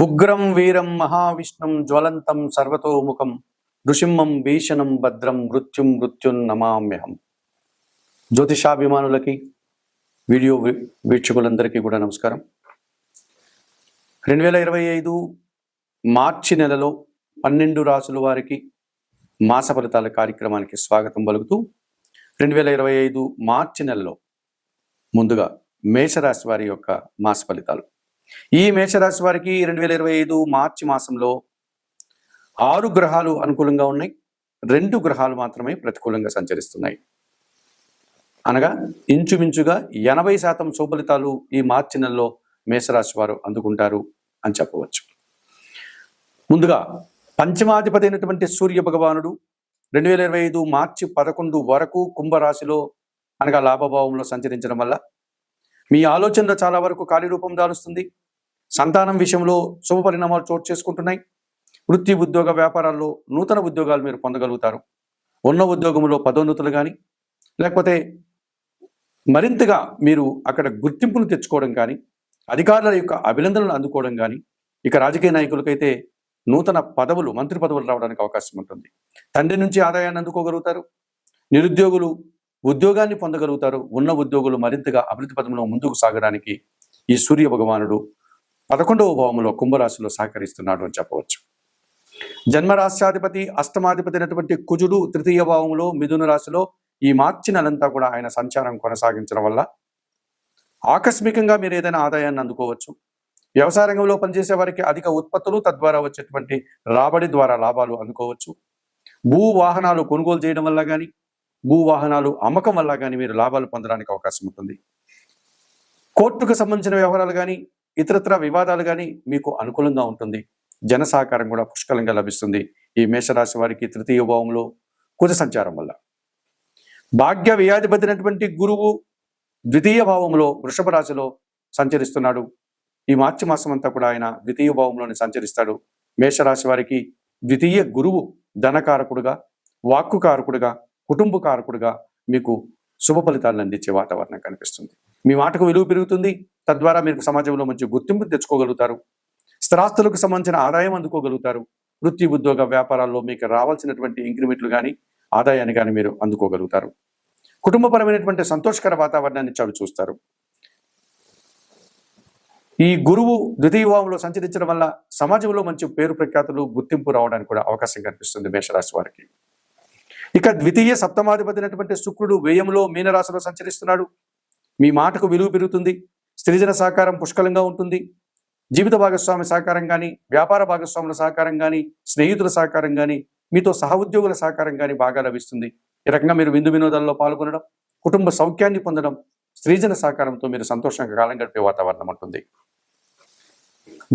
ఉగ్రం వీరం మహావిష్ణుం జ్వలంతం సర్వతోముఖం నృసింహం భీషణం భద్రం మృత్యుం నమామ్యహం. జ్యోతిషాభిమానులకి వీడియో వీక్షకులందరికీ కూడా నమస్కారం. 2025 మార్చి నెలలో 12 రాసుల వారికి మాస ఫలితాల కార్యక్రమానికి స్వాగతం పలుకుతూ 2025 మార్చి నెలలో ముందుగా మేషరాశి వారి యొక్క మాస ఫలితాలు. ఈ మేషరాశి వారికి 2025 మార్చి మాసంలో 6 గ్రహాలు అనుకూలంగా ఉన్నాయి, 2 గ్రహాలు మాత్రమే ప్రతికూలంగా సంచరిస్తున్నాయి. అనగా ఇంచుమించుగా 80% శుభఫలితాలు ఈ మార్చి నెలలో మేషరాశి వారు అందుకుంటారు అని చెప్పవచ్చు. ముందుగా పంచమాధిపతి అయినటువంటి సూర్య భగవానుడు 2025 మార్చి 11 వరకు కుంభరాశిలో అనగా లాభభావంలో సంచరించడం వల్ల మీ ఆలోచనలో చాలా వరకు కార్యరూపం దాలుస్తుంది. సంతానం విషయంలో శుభ పరిణామాలు చోటు చేసుకుంటున్నాయి. వృత్తి ఉద్యోగ వ్యాపారాల్లో నూతన ఉద్యోగాలు మీరు పొందగలుగుతారు. ఉన్న ఉద్యోగంలో పదోన్నతులు కానీ లేకపోతే మరింతగా మీరు అక్కడ గుర్తింపును తెచ్చుకోవడం కానీ, అధికారుల యొక్క అభినందనలు అందుకోవడం కానీ, ఇక రాజకీయ నాయకులకైతే నూతన పదవులు, మంత్రి పదవులు రావడానికి అవకాశం ఉంటుంది. తండ్రి నుంచి ఆదాయాన్ని అందుకోగలుగుతారు. నిరుద్యోగులు ఉద్యోగాన్ని పొందగలుగుతారు. ఉన్న ఉద్యోగులు మరింతగా అభివృద్ధి పదంలో ముందుకు సాగడానికి ఈ సూర్య భగవానుడు 11వ భావంలో కుంభరాశిలో సహకరిస్తున్నాడు అని చెప్పవచ్చు. జన్మరాశ్యాధిపతి అష్టమాధిపతి అయినటువంటి కుజుడు 3వ భావంలో మిథున రాశిలో ఈ మార్చి నెలంతా కూడా ఆయన సంచారం కొనసాగించడం వల్ల ఆకస్మికంగా మీరు ఏదైనా ఆదాయాన్ని అందుకోవచ్చు. వ్యవసాయ రంగంలో పనిచేసే వారికి అధిక ఉత్పత్తులు, తద్వారా వచ్చేటువంటి రాబడి ద్వారా లాభాలు అందుకోవచ్చు. భూ వాహనాలు కొనుగోలు చేయడం వల్ల కానీ, భూ వాహనాలు అమ్మకం వల్ల కానీ మీరు లాభాలు పొందడానికి అవకాశం ఉంటుంది. కోర్టుకు సంబంధించిన వ్యవహారాలు కానీ, ఇతరత్ర వివాదాలు కానీ మీకు అనుకూలంగా ఉంటుంది. జన సహకారం కూడా పుష్కలంగా లభిస్తుంది ఈ మేషరాశి వారికి 3వ భావంలో కుజ సంచారం వల్ల. భాగ్య వ్యయాధిపతి అయినటువంటి గురువు 2వ భావంలో వృషభ రాశిలో సంచరిస్తున్నాడు. ఈ మార్చి మాసం అంతా కూడా ఆయన 2వ భావంలోనే సంచరిస్తాడు. మేషరాశి వారికి 2వ గురువు ధనకారకుడుగా, వాక్కుకారకుడుగా, కుటుంబ కారకుడుగా మీకు శుభ ఫలితాలను అందించే వాతావరణం కనిపిస్తుంది. మీ మాటకు విలువ పెరుగుతుంది. తద్వారా మీరు సమాజంలో మంచి గుర్తింపు తెచ్చుకోగలుగుతారు. స్థిరాస్తులకు సంబంధించిన ఆదాయం అందుకోగలుగుతారు. వృత్తి ఉద్యోగ వ్యాపారాల్లో మీకు రావాల్సినటువంటి ఇంక్రిమెంట్లు కానీ, ఆదాయాన్ని కానీ మీరు అందుకోగలుగుతారు. కుటుంబపరమైనటువంటి సంతోషకర వాతావరణాన్ని చవి చూస్తారు. ఈ గురువు 2వ భావంలో సంచరించడం వల్ల సమాజంలో మంచి పేరు ప్రఖ్యాతులు, గుర్తింపు రావడానికి కూడా అవకాశం కనిపిస్తుంది మేషరాశి వారికి. ఇక 2వ సప్తమాధిపతి అయినటువంటి శుక్రుడు వ్యయంలో మీనరాశిలో సంచరిస్తున్నాడు. మీ మాటకు విలువ పెరుగుతుంది. స్త్రీజన సహకారం పుష్కలంగా ఉంటుంది. జీవిత భాగస్వామి సహకారం కానీ, వ్యాపార భాగస్వాముల సహకారం కానీ, స్నేహితుల సహకారం కానీ, మీతో సహ ఉద్యోగుల సహకారం కానీ బాగా లభిస్తుంది. ఈ రకంగా మీరు విందు వినోదాల్లో పాల్గొనడం, కుటుంబ సౌఖ్యాన్ని పొందడం, స్త్రీజన సహకారంతో మీరు సంతోషంగా కాలం గడిపే వాతావరణం ఉంటుంది.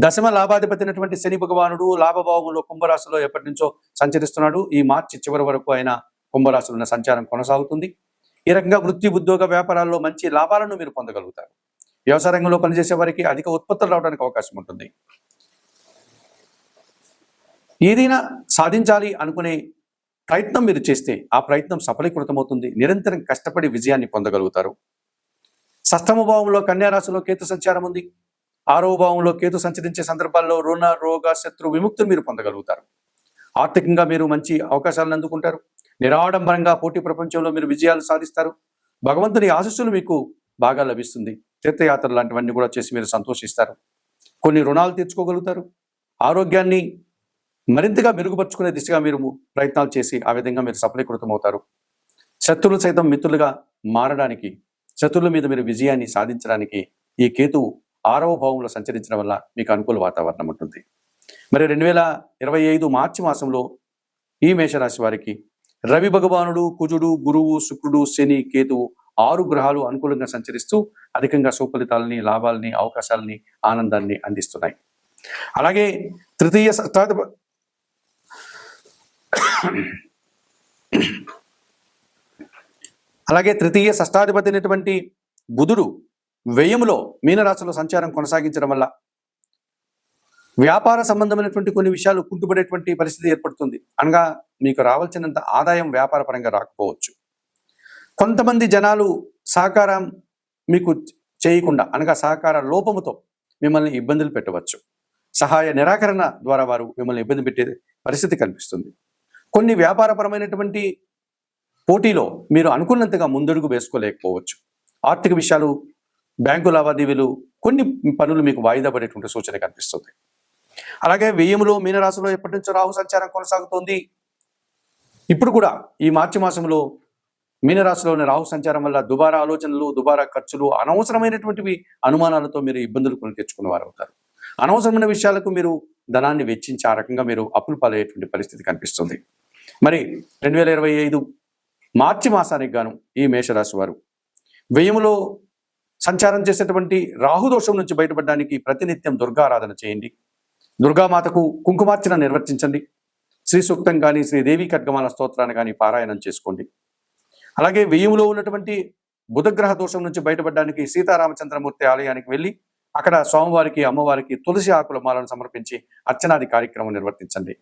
దశమ లాభాధిపతి అయినటువంటి శని భగవానుడు లాభభావంలో కుంభరాశిలో ఎప్పటి నుంచో సంచరిస్తున్నాడు. ఈ మార్చి చివరి వరకు ఆయన కుంభరాశిలో ఉన్న సంచారం కొనసాగుతుంది. ఈ రకంగా వృత్తి ఉద్యోగ వ్యాపారాల్లో మంచి లాభాలను మీరు పొందగలుగుతారు. వ్యవసాయ రంగంలో పనిచేసే వారికి అధిక ఉత్పత్తులు రావడానికి అవకాశం ఉంటుంది. ఏదైనా సాధించాలి అనుకునే ప్రయత్నం మీరు చేస్తే ఆ ప్రయత్నం సఫలీకృతమవుతుంది. నిరంతరం కష్టపడి విజయాన్ని పొందగలుగుతారు. షష్టమ భావంలో కన్యారాశిలో కేతు సంచారం ఉంది. 6వ భావంలో కేతు సంచరించే సందర్భాల్లో రుణ, రోగ, శత్రు విముక్తులు మీరు పొందగలుగుతారు. ఆర్థికంగా మీరు మంచి అవకాశాలను అందుకుంటారు. నిరాడంబరంగా పోటీ ప్రపంచంలో మీరు విజయాలు సాధిస్తారు. భగవంతుని ఆశీస్సులు మీకు బాగా లభిస్తుంది. తీర్థయాత్రలు లాంటివన్నీ కూడా చేసి మీరు సంతోషిస్తారు. కొన్ని రుణాలు తీర్చుకోగలుగుతారు. ఆరోగ్యాన్ని మరింతగా మెరుగుపరుచుకునే దిశగా మీరు ప్రయత్నాలు చేసి ఆ విధంగా మీరు సఫలీకృతమవుతారు. శత్రువులు సైతం మిత్రులుగా మారడానికి, శత్రువుల మీద మీరు విజయాన్ని సాధించడానికి ఈ కేతువు 6వ భావంలో సంచరించడం వల్ల మీకు అనుకూల వాతావరణం ఉంటుంది. మరి 2025 మార్చి మాసంలో ఈ మేషరాశి వారికి రవి భగవానుడు, కుజుడు, గురువు, శుక్రుడు, శని, కేతువు 6 గ్రహాలు అనుకూలంగా సంచరిస్తూ అధికంగా సుఫలితాలని, లాభాలని, అవకాశాలని, ఆనందాన్ని అందిస్తున్నాయి. అలాగే 3వ షష్టాధిపతి అయినటువంటి బుధుడు వ్యయంలో మీనరాశిలో సంచారం కొనసాగించడం వల్ల వ్యాపార సంబంధమైనటువంటి కొన్ని విషయాలు కుంటుపడేటువంటి పరిస్థితి ఏర్పడుతుంది. అనగా మీకు రావాల్సినంత ఆదాయం వ్యాపార పరంగా రాకపోవచ్చు. కొంతమంది జనాలు సహకారం మీకు చేయకుండా, అనగా సహకార లోపముతో మిమ్మల్ని ఇబ్బందులు పెట్టవచ్చు. సహాయ నిరాకరణ ద్వారా వారు మిమ్మల్ని ఇబ్బంది పెట్టే పరిస్థితి కనిపిస్తుంది. కొన్ని వ్యాపారపరమైనటువంటి పోటీలో మీరు అనుకున్నంతగా ముందడుగు వేసుకోలేకపోవచ్చు. ఆర్థిక విషయాలు, బ్యాంకు లావాదేవీలు, కొన్ని పనులు మీకు వాయిదా పడేటువంటి సూచన కనిపిస్తుంది. అలాగే వ్యయములో మీనరాశిలో ఎప్పటి నుంచో రాహు సంచారం కొనసాగుతోంది. ఇప్పుడు కూడా ఈ మార్చి మాసంలో మీనరాశిలోని రాహు సంచారం వల్ల దుబారా ఆలోచనలు, దుబారా ఖర్చులు, అనవసరమైనటువంటివి అనుమానాలతో మీరు ఇబ్బందులు కొని తెచ్చుకున్న వారు అవుతారు. అనవసరమైన విషయాలకు మీరు ధనాన్ని వెచ్చించి ఆ రకంగా మీరు అప్పులు పాలయ్యేటువంటి పరిస్థితి కనిపిస్తుంది. మరి 2025 మార్చి మాసానికి గాను ఈ మేషరాశి వారు వ్యయములో సంచారం చేసేటువంటి రాహుదోషం నుంచి బయటపడడానికి ప్రతినిత్యం దుర్గారాధన చేయండి. దుర్గామాతకు కుంకుమార్చన నిర్వర్తించండి. శ్రీ సూక్తం కానీ, శ్రీదేవి ఖడ్గమాల స్తోత్రాన్ని కానీ పారాయణం చేసుకోండి. అలాగే వ్యయములో ఉన్నటువంటి బుధగ్రహ దోషం నుంచి బయటపడడానికి సీతారామచంద్రమూర్తి ఆలయానికి వెళ్ళి అక్కడ స్వామివారికి, అమ్మవారికి తులసి ఆకుల మాలను సమర్పించి అర్చనాది కార్యక్రమం నిర్వర్తించండి.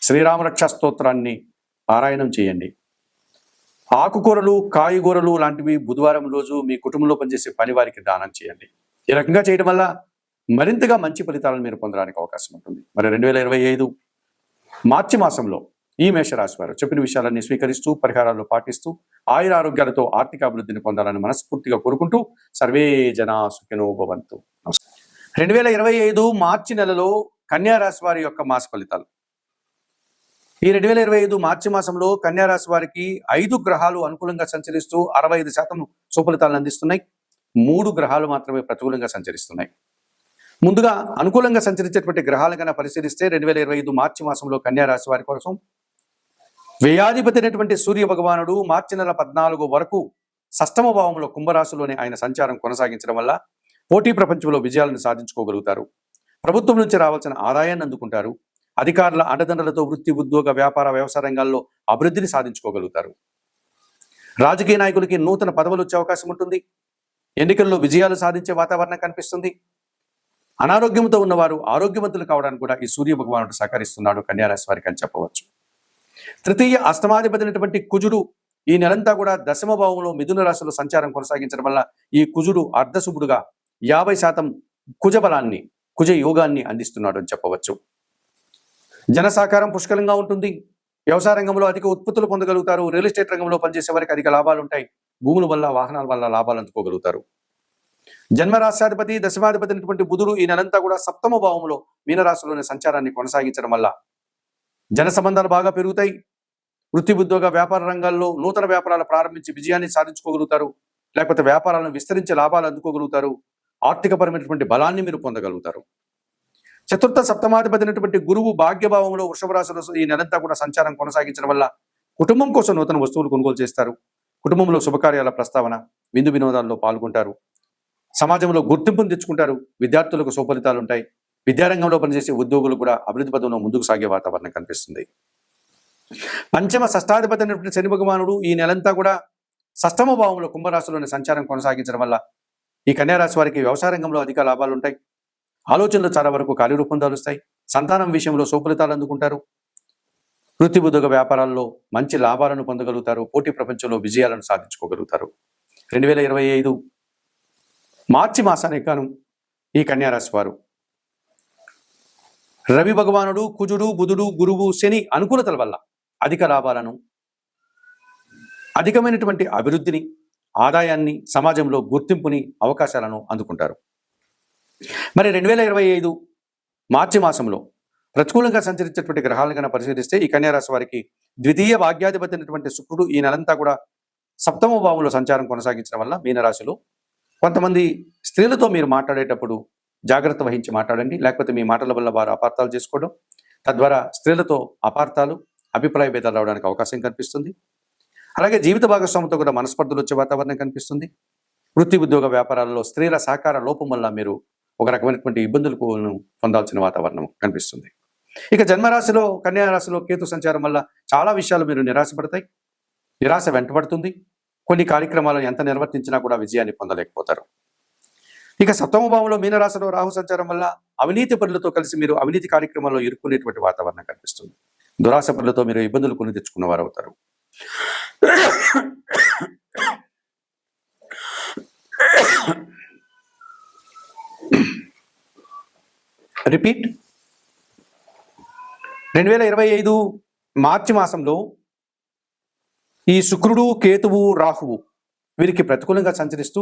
శ్రీరామరక్ష స్తోత్రాన్ని పారాయణం చేయండి. ఆకుకూరలు, కాయగూరలు లాంటివి బుధవారం రోజు మీ కుటుంబంలో పనిచేసే పని వారికి దానం చేయండి. ఈ రకంగా చేయడం వల్ల మరింతగా మంచి ఫలితాలను మీరు పొందడానికి అవకాశం ఉంటుంది. మరి 2025 మార్చి మాసంలో ఈ మేషరాశి వారు చెప్పిన విషయాలన్నీ స్వీకరిస్తూ, పరిహారాలు పాటిస్తూ, ఆయుర ఆరోగ్యాలతో ఆర్థిక అభివృద్ధిని పొందాలని మనస్ఫూర్తిగా కోరుకుంటూ సర్వే జనా సుఖినో భవంతు. 2025 మార్చి నెలలో కన్యా రాశి వారి యొక్క మాస ఫలితాలు. ఈ 2025 మార్చి మాసంలో కన్యా రాశి వారికి 5 గ్రహాలు అనుకూలంగా సంచరిస్తూ 65% సుఫలితాలను అందిస్తున్నాయి. 3 గ్రహాలు మాత్రమే ప్రతికూలంగా సంచరిస్తున్నాయి. ముందుగా అనుకూలంగా సంచరించేటువంటి గ్రహాలు కన్నా పరిశీలిస్తే 2025 మార్చి మాసంలో కన్యా రాశి వారి కోసం వ్యయాధిపతి అయినటువంటి సూర్య భగవానుడు మార్చి నెల 14 వరకు షష్టమ భావంలో కుంభరాశిలోనే ఆయన సంచారం కొనసాగించడం వల్ల పోటీ ప్రపంచంలో విజయాలను సాధించుకోగలుగుతారు. ప్రభుత్వం నుంచి రావాల్సిన ఆదాయాన్ని అందుకుంటారు. అధికారుల అండదండలతో వృత్తి, ఉద్యోగ, వ్యాపార, వ్యవసాయ రంగాల్లో అభివృద్ధిని సాధించుకోగలుగుతారు. రాజకీయ నాయకులకి నూతన పదవులు వచ్చే అవకాశం ఉంటుంది. ఎన్నికల్లో విజయాలు సాధించే వాతావరణం కనిపిస్తుంది. అనారోగ్యంతో ఉన్నవారు ఆరోగ్యవంతులు కావడానికి కూడా ఈ సూర్య భగవానుడు సహకరిస్తున్నాడు కన్యారాశి వారికి అని చెప్పవచ్చు. తృతీయ అష్టమాధిపతి అయినటువంటి కుజుడు ఈ నెలంతా కూడా దశమ భావంలో మిథున రాశిలో సంచారం కొనసాగించడం వల్ల ఈ కుజుడు అర్ధశుభుడుగా 50% కుజ బలాన్ని, కుజ యోగాన్ని అందిస్తున్నాడు అని చెప్పవచ్చు. జన సహకారం పుష్కలంగా ఉంటుంది. వ్యవసాయ రంగంలో అధిక ఉత్పత్తులు పొందగలుగుతారు. రియల్ ఎస్టేట్ రంగంలో పనిచేసే వారికి అధిక లాభాలు ఉంటాయి. భూముల వల్ల, వాహనాల వల్ల లాభాలు అందుకోగలుగుతారు. జన్మరాశ్యాధిపతి, దశమాధిపతి అయినటువంటి బుధుడు ఈ నెలంతా కూడా సప్తమ భావంలో మీనరాశిలోని సంచారాన్ని కొనసాగించడం వల్ల జన సంబంధాలు బాగా పెరుగుతాయి. వృత్తి, ఉద్యోగ, వ్యాపార రంగాల్లో నూతన వ్యాపారాలు ప్రారంభించి విజయాన్ని సాధించుకోగలుగుతారు. లేకపోతే వ్యాపారాలను విస్తరించి లాభాలు అందుకోగలుగుతారు. ఆర్థికపరమైనటువంటి బలాన్ని మీరు పొందగలుగుతారు. చతుర్థ సప్తమాధిపతి అయినటువంటి గురువు భాగ్యభావంలో వృషభ రాశిలో ఈ నెలంతా కూడా సంచారం కొనసాగించడం వల్ల కుటుంబం కోసం నూతన వస్తువులు కొనుగోలు చేస్తారు. కుటుంబంలో శుభకార్యాల ప్రస్తావన, విందు వినోదాల్లో పాల్గొంటారు. సమాజంలో గుర్తింపును తెచ్చుకుంటారు. విద్యార్థులకు సుఫలితాలు ఉంటాయి. విద్యారంగంలో పనిచేసే ఉద్యోగులు కూడా అభివృద్ధి పదంలో ముందుకు సాగే వాతావరణం కనిపిస్తుంది. పంచమ షష్టాధిపతి అయినటువంటి శని భగవానుడు ఈ నెలంతా కూడా షష్టమ భావంలో కుంభరాశిలోని సంచారం కొనసాగించడం వల్ల ఈ కన్యారాశి వారికి వ్యవసాయ రంగంలో అధిక లాభాలు ఉంటాయి. ఆలోచనలు చాలా వరకు కార్యరూపం దాలుస్తాయి. సంతానం విషయంలో సుఫలితాలు అందుకుంటారు. వృత్తి, ఉద్యోగ, వ్యాపారాల్లో మంచి లాభాలను పొందగలుగుతారు. పోటీ ప్రపంచంలో విజయాలను సాధించుకోగలుగుతారు. 2025 మార్చి మాసానికి గాను ఈ కన్యారాశి వారు రవి భగవానుడు, కుజుడు, బుధుడు, గురువు, శని అనుకూలతల వల్ల అధిక లాభాలను, అధికమైనటువంటి అభివృద్ధిని, ఆదాయాన్ని, సమాజంలో గుర్తింపుని, అవకాశాలను అందుకుంటారు. మరి 2025 మార్చి మాసంలో ప్రతికూలంగా సంచరించేటువంటి గ్రహాలను కన్నా పరిశీలిస్తే ఈ కన్యారాశి వారికి ద్వితీయ భాగ్యాధిపతి అయినటువంటి శుక్రుడు ఈ నెలంతా కూడా సప్తమ భావంలో సంచారం కొనసాగించడం వల్ల మీనరాశిలో కొంతమంది స్త్రీలతో మీరు మాట్లాడేటప్పుడు జాగ్రత్త వహించి మాట్లాడండి. లేకపోతే మీ మాటల వల్ల వారు అపార్థాలు చేసుకోవడం, తద్వారా స్త్రీలతో అపార్థాలు, అభిప్రాయ భేదాలు రావడానికి అవకాశం కనిపిస్తుంది. అలాగే జీవిత భాగస్వామితో కూడా మనస్పర్ధలు వచ్చే వాతావరణం కనిపిస్తుంది. వృత్తి, ఉద్యోగ, వ్యాపారాల్లో స్త్రీల సహకార లోపం వల్ల మీరు ఒక రకమైనటువంటి ఇబ్బందులకు పొందాల్సిన వాతావరణం కనిపిస్తుంది. ఇక జన్మరాశిలో కన్యారాశిలో కేతు సంచారం వల్ల చాలా విషయాలు మీరు నిరాశపడతాయి. నిరాశ వెంటబడుతుంది. కొన్ని కార్యక్రమాలను ఎంత నిర్వర్తించినా కూడా విజయాన్ని పొందలేకపోతారు. ఇక సప్తమ భావంలో మీనరాశిలో రాహు సంచారం వల్ల అవినీతి పనులతో కలిసి మీరు అవినీతి కార్యక్రమాల్లో ఇరుక్కునేటువంటి వాతావరణం కనిపిస్తుంది. దురాశ పనులతో మీరు ఇబ్బందులు కొని తెచ్చుకున్న వారు అవుతారు. రిపీట్ 2025 మార్చి మాసంలో ఈ శుక్రుడు, కేతువు, రాహువు వీరికి ప్రతికూలంగా సంచరిస్తూ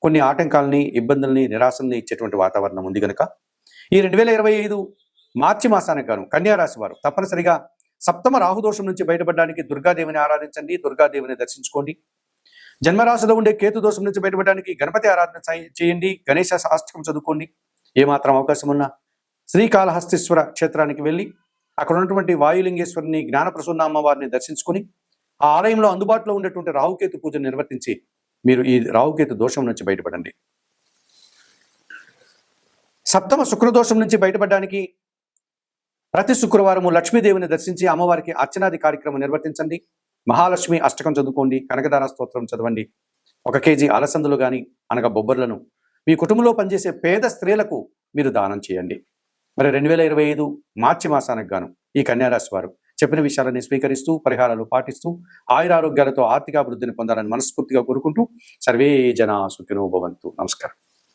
కొన్ని ఆటంకాలని, ఇబ్బందుల్ని, నిరాశల్ని ఇచ్చేటువంటి వాతావరణం ఉంది కనుక ఈ 2025 మార్చి మాసానికి గాను కన్యారాశి వారు తప్పనిసరిగా సప్తమ రాహుదోషం నుంచి బయటపడడానికి దుర్గాదేవిని ఆరాధించండి, దుర్గాదేవిని దర్శించుకోండి. జన్మరాశిలో ఉండే కేతు దోషం నుంచి బయటపడడానికి గణపతి ఆరాధన చేయండి, గణేశ అష్టకం చదువుకోండి. ఏమాత్రం అవకాశం ఉన్నా శ్రీకాళహస్తీశ్వర క్షేత్రానికి వెళ్ళి అక్కడ ఉన్నటువంటి వాయులింగేశ్వరిని, జ్ఞానప్రసూన్న అమ్మవారిని దర్శించుకుని ఆ ఆలయంలో అందుబాటులో ఉండేటువంటి రాహుకేతు పూజను నిర్వర్తించి మీరు ఈ రాహుకేతు దోషం నుంచి బయటపడండి. సప్తమ శుక్రదోషం నుంచి బయటపడడానికి ప్రతి శుక్రవారము లక్ష్మీదేవిని దర్శించి అమ్మవారికి అర్చనాది కార్యక్రమం నిర్వర్తించండి. మహాలక్ష్మి అష్టకం చదువుకోండి, కనకదార స్తోత్రం చదవండి. 1 కేజీ అలసందులు కానీ అనగా బొబ్బర్లను మీ కుటుంబంలో పనిచేసే పేద స్త్రీలకు మీరు దానం చేయండి. మరి 2025 మార్చి మాసానికి గాను ఈ కన్యారాశి వారు చెప్పిన విషయాలని స్వీకరిస్తూ పరిహారాలు పాటిస్తూ ఆయురారోగ్యాలతో ఆర్థికాభివృద్ధిని పొందాలని మనస్ఫూర్తిగా కోరుకుంటూ సర్వే జనా సుఖినో భవంతు. నమస్కారం.